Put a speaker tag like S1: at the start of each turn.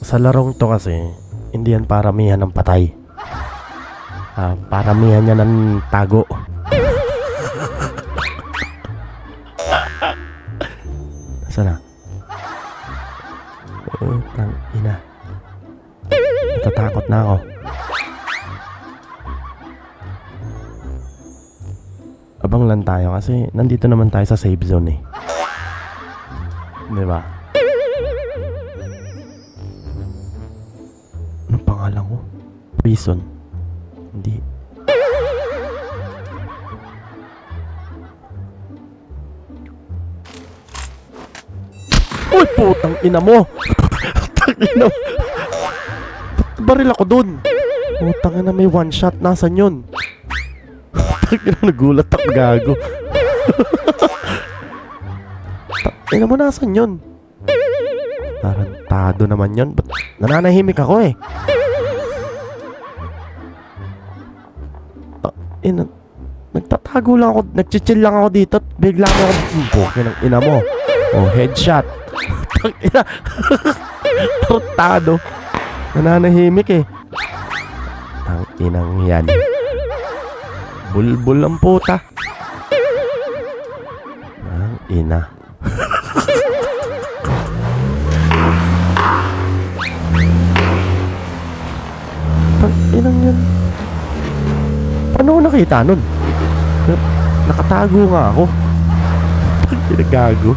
S1: Sa larong to kasi, hindi yan paramihan ng patay. Paramihan niya ng tago. Nasaan na? Tang ina. Natatakot na ako. Abang lang tayo kasi nandito naman tayo sa safe zone eh. Diba? Anong pangalan ko? Prison. Hindi. Uy, putang ina mo! Putang ina mo! Ba't baril ako dun? Putang ina, may one shot. Nasaan yun? Putang ina, nagulat ako, gago. Ina mo, nasan yun? Tarantado naman yun. Ba't nananahimik ako eh? Ina, nagtatago lang ako. Nagchichill lang ako dito at bigla mo ako. Bukin ang ina mo. Oh, headshot. Ina. Tarantado. Nananahimik eh. Ang inang yan. Bulbul ang puta. Ang ina. Ang inang yan. Paano ko nakita nun? Nakatago nga ako. Pinagago.